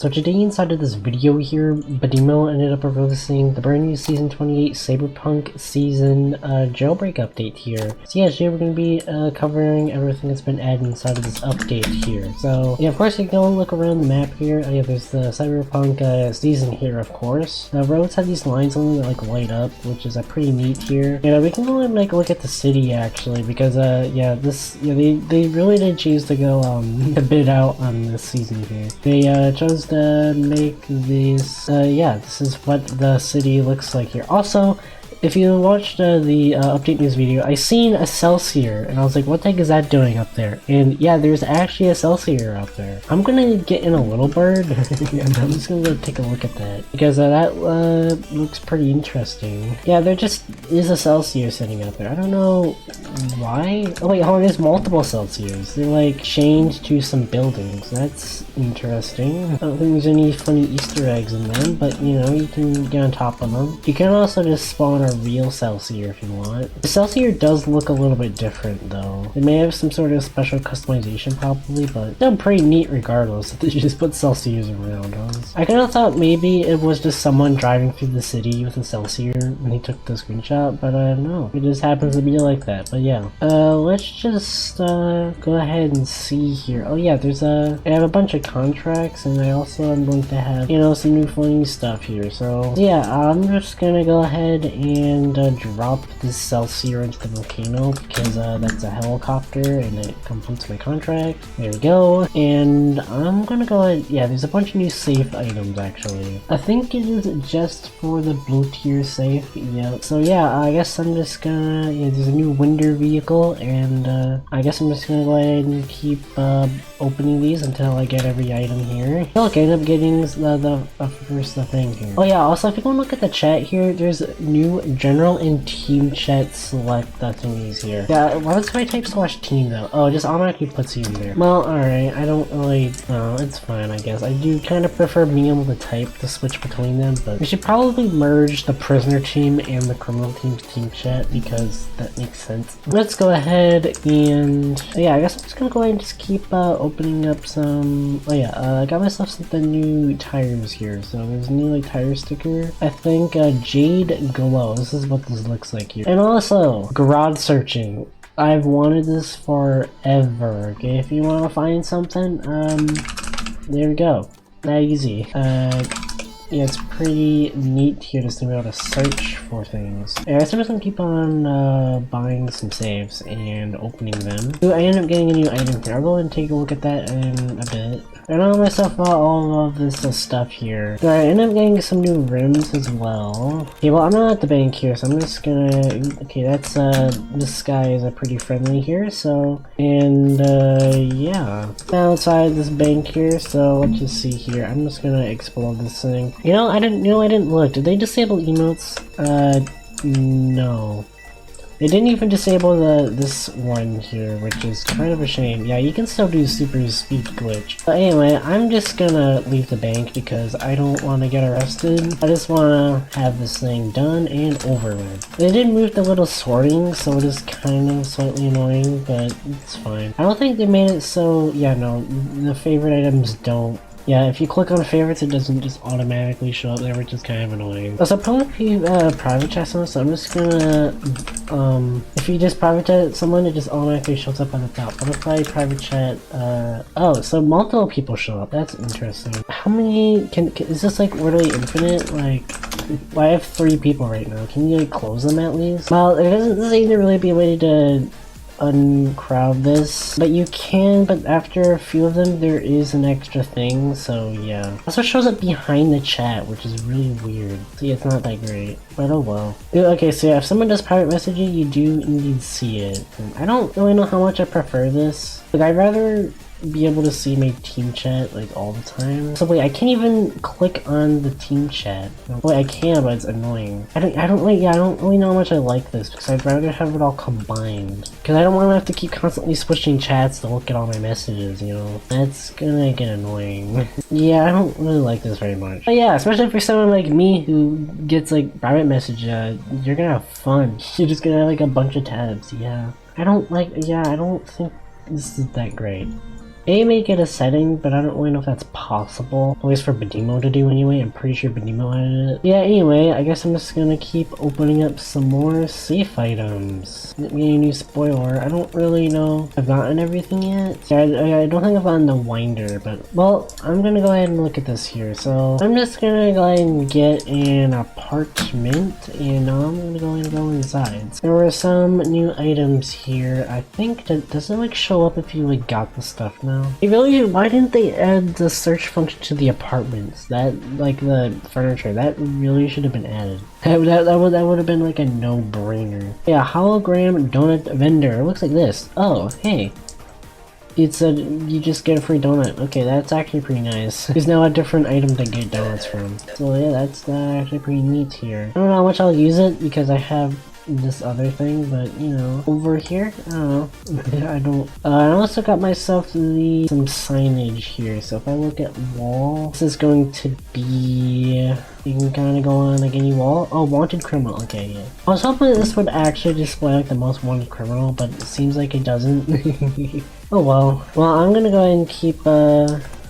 So today inside of this video here, Badimo ended up releasing the brand new Season 28 Cyberpunk Season Jailbreak update here. So yeah, today we're going to be covering everything that's been added inside of this update here. So yeah, of course you can go and look around the map here. Yeah, there's the Cyberpunk season here, of course. Now roads have these lines on them that like light up, which is pretty neat here. Yeah, we can go and like look at the city actually, because yeah, they really did choose to go a bit out on this season here. They chose to make these yeah, this is what the city looks like here. Also, if you watched the update news video, I seen a Celsior, and I was like, what the heck is that doing up there? And yeah, there's actually a Celsior out there. I'm gonna get in a little bird, and I'm just gonna go take a look at that, because that looks pretty interesting. Yeah, there just is a Celsior sitting out there. I don't know why. Oh wait, hold on, there's multiple Celsiors. They're like chained to some buildings. That's interesting. I don't think there's any funny Easter eggs in them, but you know, you can get on top of them. You can also just spawn a real Celsior if you want. The Celsior does look a little bit different though. It may have some sort of special customization probably, but still pretty neat regardless. They just put Celsiors around us. I kind of thought maybe it was just someone driving through the city with a Celsior when he took the screenshot, but no. It just happens to be like that, but yeah. Let's just go ahead and see here. Oh yeah, I have a bunch of contracts, and I also am going to have, you know, some new funny stuff here. So yeah, I'm just gonna go ahead and drop this Celsior into the volcano, because that's a helicopter and it completes my contract. There we go. And I'm gonna go ahead, yeah, there's a bunch of new safe items actually. I think it is just for the blue tier safe. Yep. So yeah, I guess I'm just gonna, yeah, there's a new winter vehicle, and I guess I'm just gonna go ahead and keep opening these until I get every item here. Look, I end up getting the first thing here. Oh yeah, also if you go and look at the chat here, there's new general and team chat select thingies here. Yeah, why would I type /team though? Oh, it just automatically puts you in there. Well, alright, I don't really, it's fine I guess. I do kind of prefer being able to type to switch between them, but we should probably merge the prisoner team and the criminal team's team chat, because that makes sense. Let's go ahead and, yeah, I guess I'm just gonna go ahead and just keep opening up some, oh yeah, I got myself some new tires here. So there's a new like tire sticker. I think Jade Glow. This is what this looks like here. And also, garage searching. I've wanted this forever. Okay, if you want to find something, there we go. That easy. Yeah, it's pretty neat here just to be able to search for things. Yeah, I guess I'm just gonna keep on buying some saves and opening them. Ooh, I ended up getting a new item here. I'll go and take a look at that in a bit. I know myself about all of this stuff here. So I ended up getting some new rims as well. Okay, well I'm not at the bank here, so I'm just gonna, okay, that's this guy is pretty friendly here, so, and yeah. Outside this bank here, so let's just see here. I'm just gonna explode this thing. You know, I didn't look. Did they disable emotes? No. They didn't even disable this one here, which is kind of a shame. Yeah, you can still do super speed glitch. But anyway, I'm just gonna leave the bank because I don't want to get arrested. I just want to have this thing done and over with. They did move the little sorting, so it is kind of slightly annoying, but it's fine. I don't think they made it so, yeah, no, the favorite items don't. Yeah, if you click on favorites, it doesn't just automatically show up there, which is kind of annoying. Also, probably private chat someone, so I'm just gonna, if you just private chat someone, it just automatically shows up on the top. But if I private chat, oh, so multiple people show up. That's interesting. How many, is this like literally infinite? Like, well, I have 3 people right now. Can you like close them at least? Well, there doesn't seem to really be a way to uncrowd this, but you can, but after a few of them there is an extra thing, so yeah. Also shows up behind the chat, which is really weird. So yeah, it's not that great, but oh well. Okay, so yeah, if someone does private messaging, you do indeed see it. And I don't really know how much I prefer this. Like, I'd rather be able to see my team chat like all the time. So wait, I can't even click on the team chat. Wait, I can, but it's annoying. I don't really know how much I like this, because I'd rather have it all combined. Because I don't want to have to keep constantly switching chats to look at all my messages, you know? That's gonna get annoying. Yeah, I don't really like this very much. But yeah, especially for someone like me who gets like private message, you're gonna have fun. You're just gonna have like a bunch of tabs, yeah. I don't think this is that great. They may get a setting, but I don't really know if that's possible. At least for Bedimo to do anyway. I'm pretty sure Bedimo added it. Yeah, anyway, I guess I'm just gonna keep opening up some more safe items. Get me a new spoiler. I don't really know if I've gotten everything yet. Yeah, I don't think I've gotten the winder, but well, I'm gonna go ahead and look at this here. So I'm just gonna go ahead and get an apartment, and I'm gonna go ahead and go inside. There were some new items here. I think that does it like show up if you like got the stuff now? Why didn't they add the search function to the apartments? That, like the furniture, that really should have been added. That would have been like a no-brainer. Yeah, hologram donut vendor. It looks like this. Oh, hey. It's a, you just get a free donut. Okay, that's actually pretty nice. There's now a different item to get donuts from. So yeah, that's actually pretty neat here. I don't know how much I'll use it because I have this other thing, but you know, over here, I don't know. I don't. I also got myself some signage here. So if I look at wall, this is going to be. You can kind of go on like any wall. Oh, wanted criminal. Okay, yeah. I was hoping this would actually display like the most wanted criminal, but it seems like it doesn't. Oh well. Well, I'm gonna go ahead and keep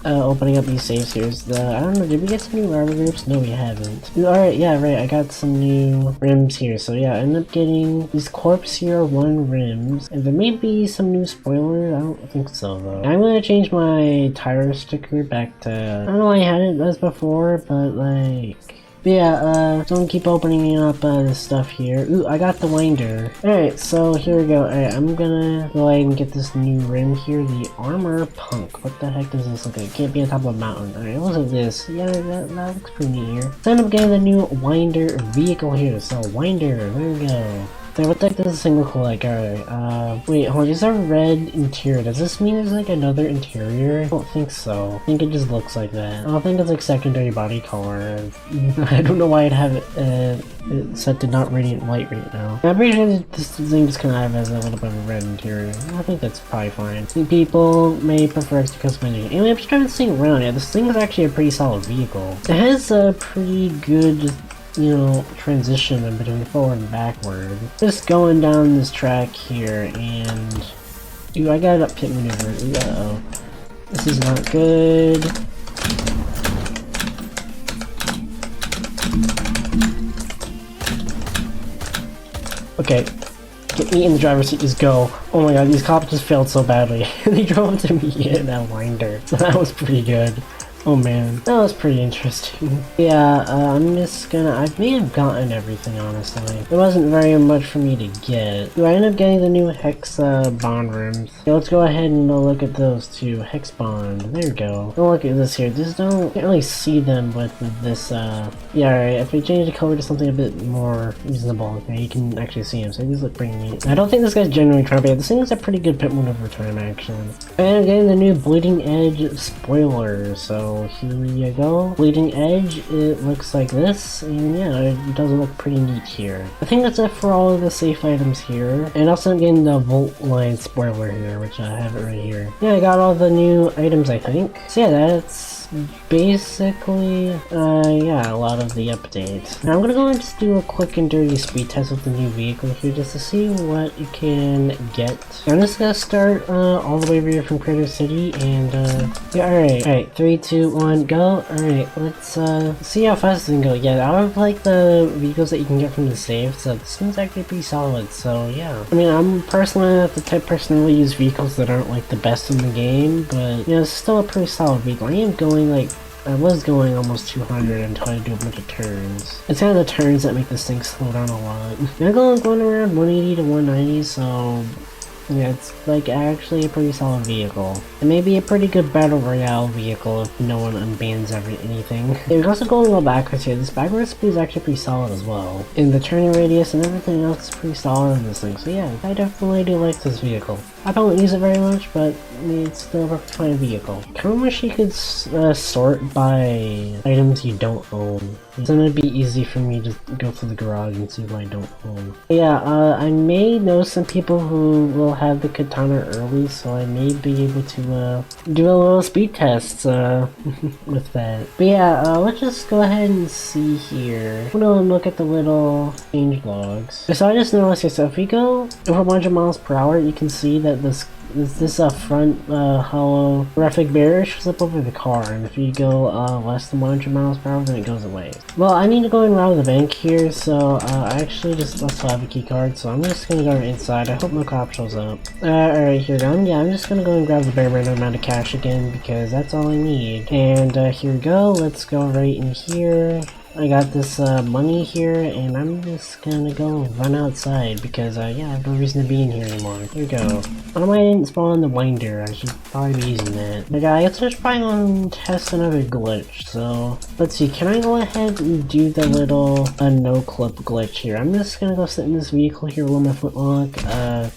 opening up these saves here. I don't know, did we get some new armor groups? No, we haven't. Alright, yeah, right, I got some new rims here. So yeah, I ended up getting these Corpse Hero 1 rims. And there may be some new spoilers. I don't think so, though. I'm gonna change my tire sticker back to... I don't know why I had it as before, but like... But yeah, so I'm gonna keep opening up this stuff here. Ooh, I got the winder. Alright, so here we go. Alright, I'm gonna go ahead and get this new rim here, the Armor Punk. What the heck does this look like? It can't be on top of a mountain. Alright, look at this. Yeah, that looks pretty neat here. So I end up getting the new winder vehicle here. So, winder, there we go. So what the heck does this thing look like? Alright, wait, hold on, there's a red interior. Does this mean there's like another interior? I don't think so. I think it just looks like that. I don't think it's like secondary body color. I don't know why I'd have it set to not radiant light right now. I'm pretty sure this thing just kind of has a little bit of a red interior. I think that's probably fine. Some people may prefer extra customization. Anyway, I'm just trying to think around. Yeah, this thing is actually a pretty solid vehicle. It has a pretty good, you know, transition in between forward and backward. Just going down this track here, and ooh, I got a pit maneuver. Ooh, uh-oh. This is not good. Okay, get me in the driver's seat, just go. Oh my god, these cops just failed so badly. They drove into me in that winder, so that was pretty good. Oh man, that was pretty interesting. Yeah, I'm just gonna... I may have gotten everything, honestly. There wasn't very much for me to get. Do I end up getting the new Hex Bond rims? Okay, let's go ahead and look at those two. Hex Bond, there we go. Oh, look at this here. Just can't really see them with this, yeah, alright, if we change the color to something a bit more reasonable, okay, you can actually see them, so these look pretty neat. I don't think this guy's genuinely trying to be... This thing is a pretty good pit maneuver time, actually. And I'm getting the new Bleeding Edge spoiler, so here we go. Bleeding Edge, it looks like this, and yeah, it does look pretty neat here. I think that's it for all of the safe items here, and also I'm getting the Volt Line spoiler here, which I have it right here. Yeah, I got all the new items, I think. So yeah, that's basically, yeah, a lot of the updates. Now I'm gonna go and just do a quick and dirty speed test with the new vehicle here, just to see what you can get. I'm just gonna start all the way over here from Crater City, and yeah, alright, 3, 2, 1, go. Alright, let's see how fast this can go. Yeah, out of like the vehicles that you can get from the save, so this one's actually pretty solid, so yeah. I mean, I'm personally not the type of person to really use vehicles that aren't like the best in the game, but you know, it's still a pretty solid vehicle. I am going like, I was going almost 200 until I do a bunch of turns. It's kind of the turns that make this thing slow down a lot. I'm going around 180 to 190, so yeah, it's like actually a pretty solid vehicle. It may be a pretty good battle royale vehicle if no one unbans anything. There's also going a little backwards here. This backwards speed is actually pretty solid as well. And the turning radius and everything else is pretty solid in this thing. So yeah, I definitely do like this vehicle. I don't use it very much, but it's still a perfect fine vehicle. I kinda wish you could sort by items you don't own. Then it'd be easy for me to go through the garage and see what I don't own. Yeah, I may know some people who will have the katana early, so I may be able to do a little speed test with that. But yeah, let's just go ahead and see here. I'm gonna look at the little change logs. So I just noticed here, so if we go over 100 miles per hour, you can see that this this front holographic barrier shows up over the car, and if you go less than 100 miles per hour, then it goes away. Well, I need to go and rob the bank here, so I actually just also have a key card, so I'm just gonna go inside. I hope no cop shows up. Alright, here we go. Yeah, I'm just gonna go and grab the bare minimum amount of cash again, because that's all I need. And here we go. Let's go right in here. I got this money here, and I'm just gonna go run outside because yeah, I have no reason to be in here anymore. Here we go. I don't know why I didn't spawn the winder. I should probably be using that. But guys, let's probably go test another glitch. So let's see. Can I go ahead and do the little no clip glitch here? I'm just gonna go sit in this vehicle here with my foot lock.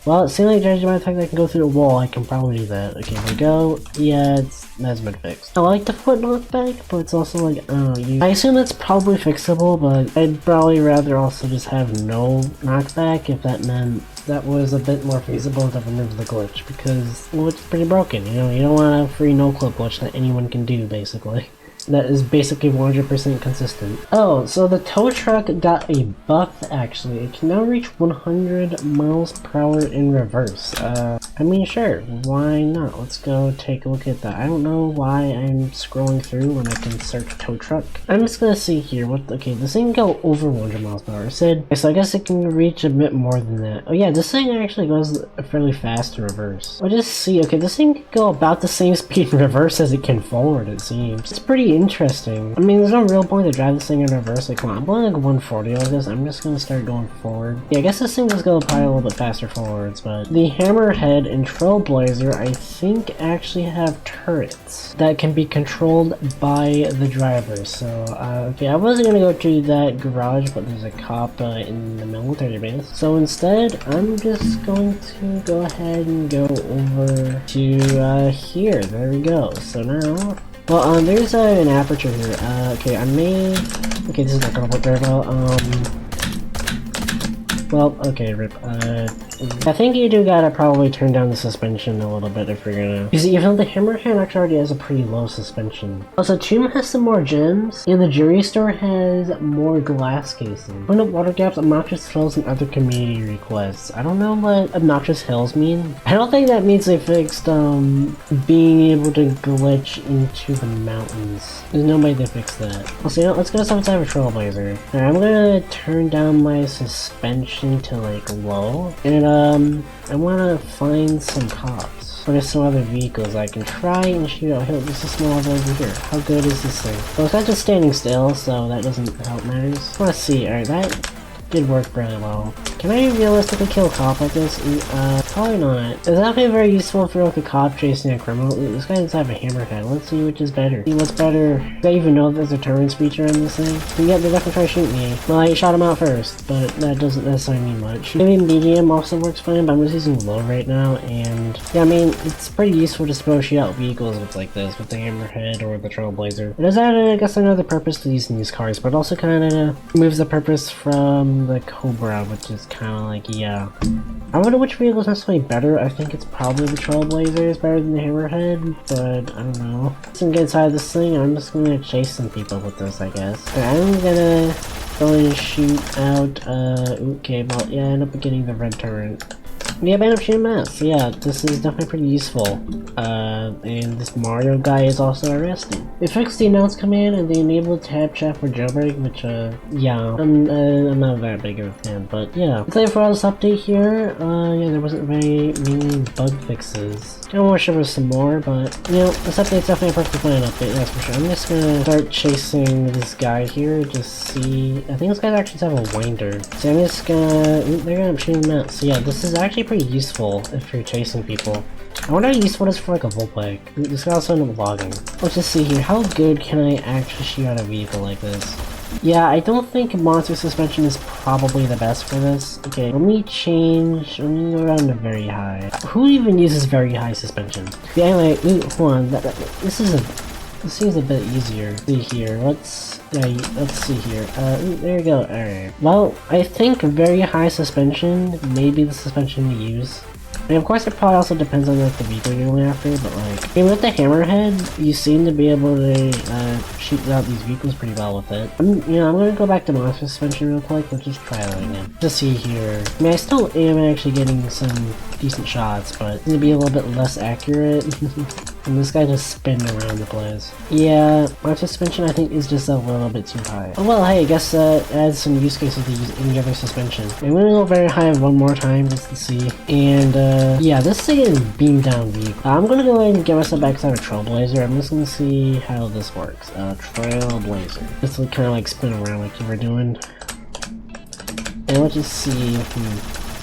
Well, it seems like judging by the fact that I can go through the wall, I can probably do that. Okay, here we go. Yeah, that's been fixed. I like the foot knock back, but it's also like I assume that's probably fixable, but I'd probably rather also just have no knockback if that meant that was a bit more feasible to remove the glitch, because well, it's pretty broken. You know, you don't want a free no clip glitch that anyone can do, basically. That is basically 100% consistent. Oh, so the tow truck got a buff actually. It can now reach 100 miles per hour in reverse. I mean, sure, why not? Let's go take a look at that. I don't know why I'm scrolling through when I can search tow truck. I'm just gonna see here okay, this thing can go over 100 miles per hour. It said, so I guess it can reach a bit more than that. Oh yeah, this thing actually goes fairly fast in reverse. I'll just see, okay, this thing can go about the same speed in reverse as it can forward, it seems. It's pretty interesting. I mean, there's no real point to drive this thing in reverse. Like, come on, I'm going like 140 like this. I'm just gonna start going forward. Yeah, I guess this thing does go probably a little bit faster forwards, but the Hammerhead and Trailblazer, I think, actually have turrets that can be controlled by the driver. So, okay, I wasn't gonna go to that garage, but there's a cop in the military base. So instead, I'm just going to go ahead and go over to here. There we go. So now, well, there's an aperture here. Okay, okay, this is not gonna work very well. Well, okay, rip. I think you do gotta probably turn down the suspension a little bit if you're gonna. You see, even though the Hammerhead actually already has a pretty low suspension. Also, Tomb has some more gems, and the jewelry store has more glass casing. Putting up water gaps, obnoxious hills, and other community requests. I don't know what obnoxious hills mean. I don't think that means they fixed being able to glitch into the mountains. There's no way they fixed that. Also, you know, let's go outside of a Trailblazer. Alright, I'm gonna turn down my suspension to like low, and I wanna find some cops. Or there's some other vehicles I can try and shoot out. Hey, there's a small over here. How good is this thing? Well, it's not just standing still, so that doesn't help matters. Let's see. Alright, that did work really well. Can I realistically kill a cop like this? Probably not. It's definitely very useful for like a cop chasing a criminal. This guy does have a Hammerhead. Let's see which is better. See what's better. Do I even know there's a deterrence feature on this thing? And yet they're definitely trying to shoot me. Well, I shot him out first, but that doesn't necessarily mean much. Maybe medium also works fine, but I'm just using low right now, and yeah, I mean, it's pretty useful just to shoot out vehicles with like this, with the Hammerhead or the Trailblazer. It does add, I guess, another purpose to using these cars, but also kind of removes the purpose from the Cobra, which is kind of like, yeah. I wonder which vehicle is necessarily better. I think it's probably the Trailblazer is better than the Hammerhead, but I don't know. Let's get inside this thing, and I'm just gonna chase some people with this, I guess. I'm gonna go and shoot out, okay, well, yeah, I end up getting the red turret. Yeah, I end up shooting mass. So yeah, this is definitely pretty useful. And this Mario guy is also arrested. They fixed the announce command and they enabled tab chat for jailbreak, which yeah, I'm not that big of a fan, but yeah. Thank you for all this update here. Yeah, there wasn't very many bug fixes. I wish there was some more, but you know, this update's definitely a perfectly fine update, that's for sure. I'm just gonna start chasing this guy here, just see. I think this guy actually have a winder. So I'm just gonna, they're gonna shoot him out. So yeah, this is actually pretty useful if you're chasing people. I wonder how useful it is for like a Volpec. This guy also ended up logging. Let's just see here, how good can I actually shoot out a vehicle like this? Yeah, I don't think monster suspension is probably the best for this. Okay, let me go around to very high. Who even uses very high suspension? Yeah, anyway, hold on, this seems a bit easier. See here, let's see here. There we go, alright. Well, I think very high suspension may be the suspension to use. I mean, of course, it probably also depends on like the vehicle you're going after, but like, I mean, with the Hammerhead, you seem to be able to shoot out these vehicles pretty well with it. I'm gonna go back to monster suspension real quick. Let's just try that again. Just see here. I mean, I still am actually getting some decent shots, but it's gonna be a little bit less accurate. And this guy just spinning around the place. Yeah, my suspension I think is just a little bit too high. Oh well, hey, I guess adds some use cases to use any other suspension. I'm gonna go very high one more time just to see. And yeah, this thing is beam down vehicle. I'm gonna go ahead and get myself back to a Trailblazer. I'm just gonna see how this works. Trailblazer. Just kind of like spin around like you were doing. And let's just see.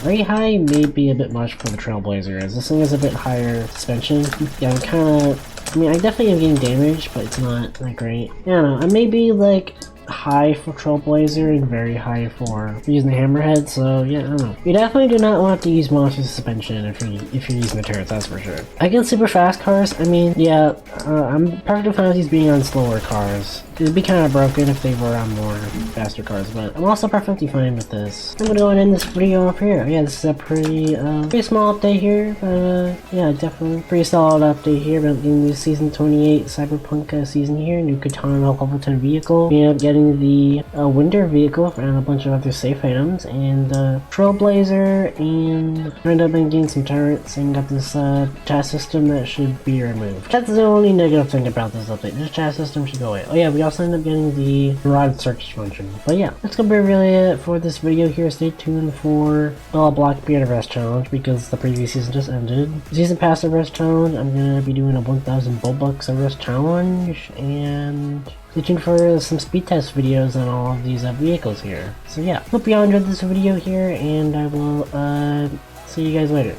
Very high may be a bit much for the Trailblazer, as this thing has a bit higher suspension. Yeah, I'm kinda... I mean, I definitely am getting damage, but it's not that great. I don't know, I may be like high for Trailblazer and very high for using the hammerhead, so yeah, I don't know. You definitely do not want to use monster suspension if you're using the turrets, that's for sure. Against super fast cars, I mean, yeah, I'm perfectly fine with these being on slower cars. It'd be kind of broken if they were on more faster cars, but I'm also perfectly fine with this. I'm gonna go and end this video up here. Yeah, this is a pretty small update here, but yeah, definitely pretty solid update here about getting the Season 28 Cyberpunk season here. New Katana level 10 vehicle. We ended up getting the winter vehicle and a bunch of other safe items, and Trailblazer, and I ended up getting some turrets and got this chat system that should be removed. That's the only negative thing about this update. This chat system should go away. Oh yeah, we also ended up getting the rod search function. But yeah, that's gonna be really it for this video here. Stay tuned for Block Beta Rest Challenge because the previous season just ended. Season Pass Arrest Challenge, I'm gonna be doing a 1000 Roblox Arrest Challenge, and stay tuned for some speed test videos on all of these vehicles here. So yeah, hope you all enjoyed this video here, and I will see you guys later.